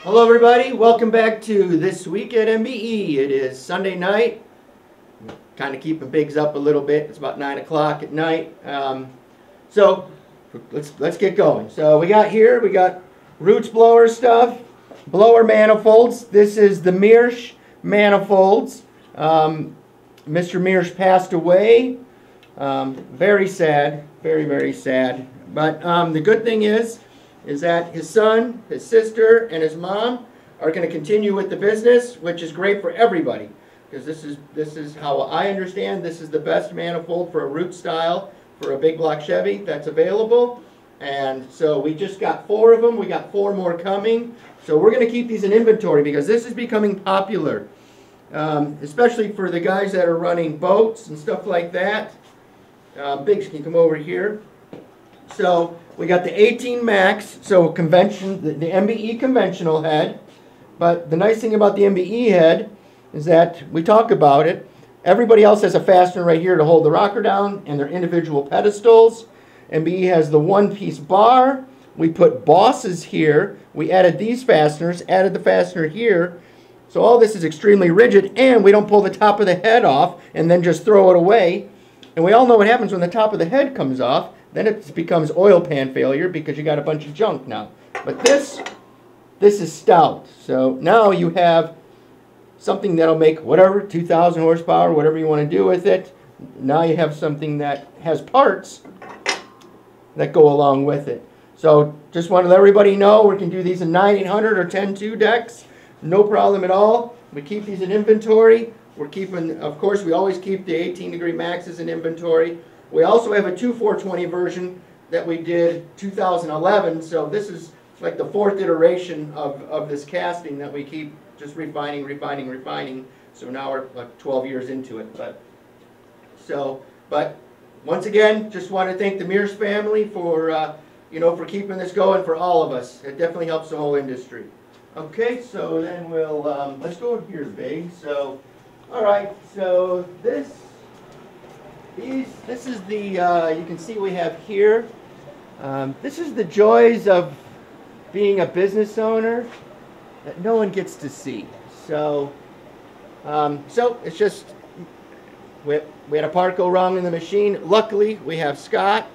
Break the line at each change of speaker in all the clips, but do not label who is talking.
Hello everybody, welcome back to This Week at MBE. It is Sunday night, kind of keeping Biggs up a little bit. It's about 9 o'clock at night. So let's get going. So we got roots blower stuff, blower manifolds. This is the Mearsh manifolds. Mr. Mearsh passed away. Very sad, very sad. But the good thing is that his son, his sister, and his mom are going to continue with the business, which is great for everybody. Because this is how I understand, this is the best manifold for a root style for a big block Chevy that's available. And so we just got 4 of them. We got 4 more coming. So we're going to keep these in inventory because this is becoming popular. Especially for the guys that are running boats and stuff like that. Biggs, can you come over here? So we got the 18 Max, so the MBE conventional head. But the nice thing about the MBE head is that we talk about it. Everybody else has a fastener right here to hold the rocker down and their individual pedestals. MBE has the one-piece bar. We put bosses here. We added these fasteners, added the fastener here. So all this is extremely rigid, and we don't pull the top of the head off and then just throw it away. And we all know what happens when the top of the head comes off. Then it becomes oil pan failure because you got a bunch of junk now. But this is stout. So now you have something that'll make whatever, 2,000 horsepower, whatever you want to do with it. Now you have something that has parts that go along with it. So just want to let everybody know we can do these in 9-800 or 10-2 decks. No problem at all. We keep these in inventory. We're keeping, of course, we always keep the 18-degree Maxes in inventory. We also have a 2420 version that we did 2011, so this is like the 4th iteration of this casting that we keep just refining. So now we're like 12 years into it. But once again, just want to thank the Mearsh family for for keeping this going for all of us. It definitely helps the whole industry. Okay, so then we'll let's go over here, Biggs. So, all right, so this is the, you can see we have here, this is the joys of being a business owner that no one gets to see. So, it's just, we had a part go wrong in the machine. Luckily, we have Scott,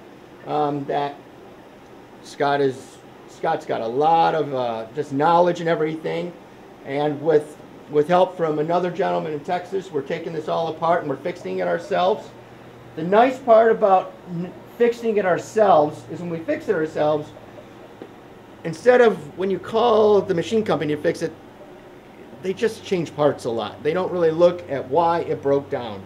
Scott's got a lot of just knowledge and everything, and with help from another gentleman in Texas, we're taking this all apart and we're fixing it ourselves. The nice part about fixing it ourselves is when we fix it ourselves, instead of when you call the machine company to fix it, they just change parts a lot. They don't really look at why it broke down.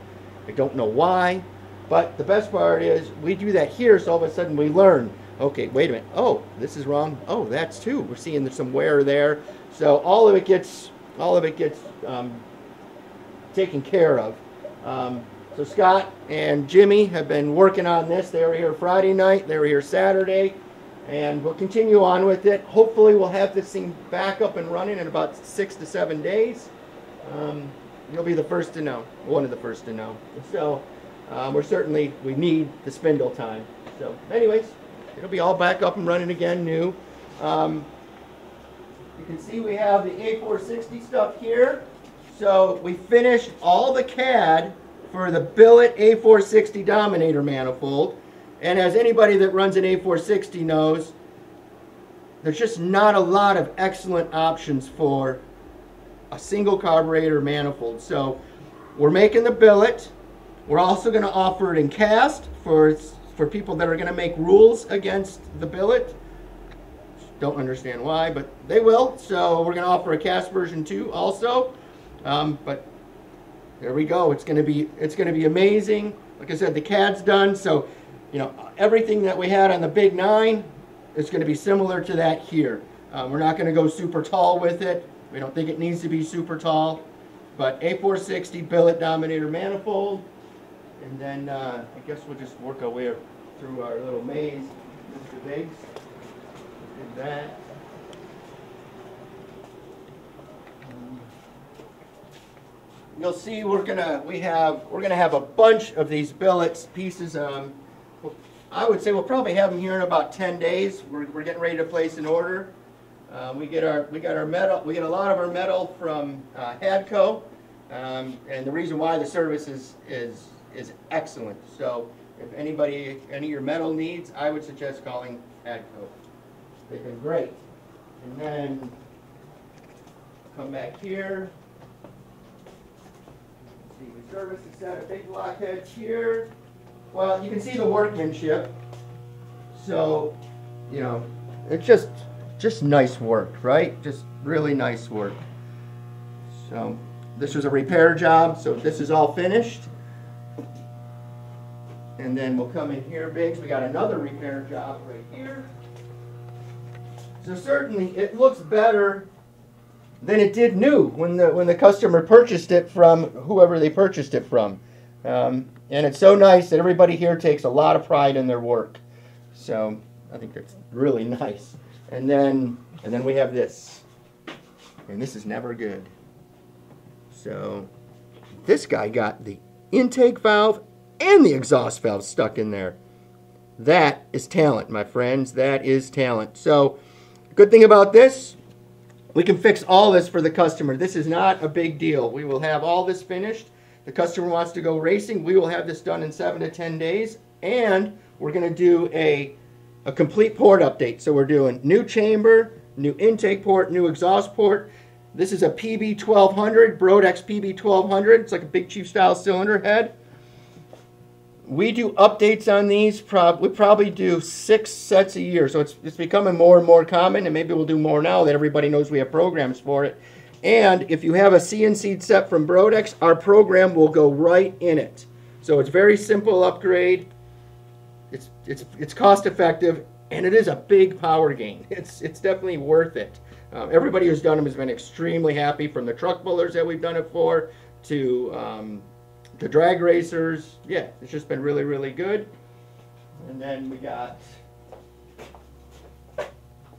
I don't know why, but the best part is we do that here, so all of a sudden we learn. Okay, wait a minute. Oh, this is wrong. Oh, that's too. We're seeing there's some wear there. So all of it gets taken care of. So Scott and Jimmy have been working on this. They were here Friday night. They were here Saturday. And we'll continue on with it. Hopefully we'll have this thing back up and running in about 6 to 7 days. You'll be the first to know. One of the first to know. So we need the spindle time. So anyways, it'll be all back up and running again, new. You can see we have the A460 stuff here. So we finished all the CAD for the billet A460 Dominator manifold. And as anybody that runs an A460 knows, there's just not a lot of excellent options for a single carburetor manifold. So we're making the billet. We're also going to offer it in cast for people that are going to make rules against the billet. Don't understand why, but they will. So we're going to offer a cast version too also. But there we go. It's going to be amazing. Like I said, the CAD's done, so everything that we had on the Big 9 is going to be similar to that here. We're not going to go super tall with it. We don't think it needs to be super tall. But A460 billet Dominator manifold. And then I guess we'll just work our way through our little maze, Mr. Biggs. Did that. You'll see we're gonna have a bunch of these billets pieces. I would say we'll probably have them here in about 10 days. We're getting ready to place an order. We get our metal. We get a lot of our metal from Hadco, and the reason why the service is excellent. So if any of your metal needs, I would suggest calling Hadco. They've been great. And then come back here. See, we service a set of big blockheads here. Well, you can see the workmanship. So, you know, it's just nice work, right? Just really nice work. So this was a repair job, so this is all finished. And then we'll come in here, Biggs. We got another repair job right here. So certainly it looks better than it did new when the customer purchased it from whoever they purchased it from. And it's so nice that everybody here takes a lot of pride in their work. So I think that's really nice. And then we have this. And this is never good. So this guy got the intake valve and the exhaust valve stuck in there. That is talent, my friends. That is talent. So good thing about this, we can fix all this for the customer. This is not a big deal. We will have all this finished. The customer wants to go racing. We will have this done in 7 to 10 days. And we're going to do a complete port update. So we're doing new chamber, new intake port, new exhaust port. This is a PB1200, Brodex PB1200. It's like a Big Chief style cylinder head. We do updates on these. We probably do 6 sets a year. So it's becoming more and more common, and maybe we'll do more now that everybody knows we have programs for it. And if you have a CNC set from Brodex, our program will go right in it. So it's very simple upgrade. It's cost effective, and it is a big power gain. It's definitely worth it. Everybody who's done them has been extremely happy, from the truck pullers that we've done it for to the drag racers. Yeah, it's just been really, really good. And then we got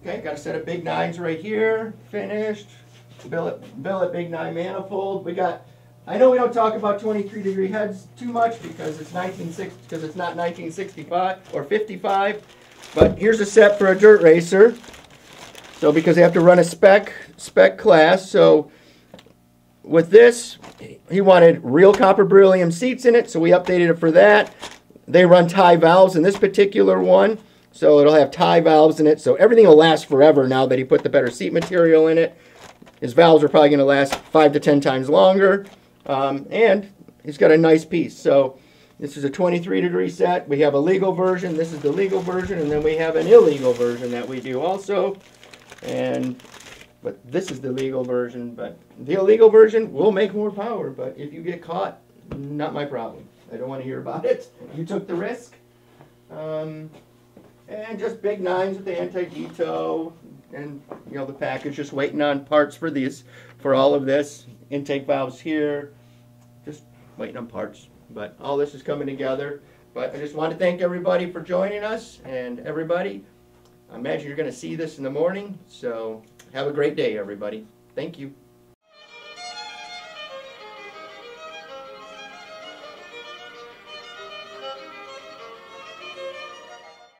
a set of big 9s right here, finished. Billet big 9 manifold. I know we don't talk about 23-degree heads too much because it's not 1965 or 55. But here's a set for a dirt racer. So because they have to run a spec class, so with this, he wanted real copper beryllium seats in it, so we updated it for that. They run tie valves in this particular one, so it'll have tie valves in it, so everything will last forever now that he put the better seat material in it. His valves are probably going to last 5 to 10 times longer, and he's got a nice piece. So this is a 23-degree set. We have a legal version. This is the legal version, and then we have an illegal version that we do also. But this is the legal version. But the illegal version will make more power. But if you get caught, not my problem. I don't want to hear about it. You took the risk. And just big 9s with the anti-deto. And you know, the package, just waiting on parts for all of this. Intake valves here. Just waiting on parts. But all this is coming together. But I just want to thank everybody for joining us. And everybody, I imagine you're going to see this in the morning. So have a great day, everybody. Thank you.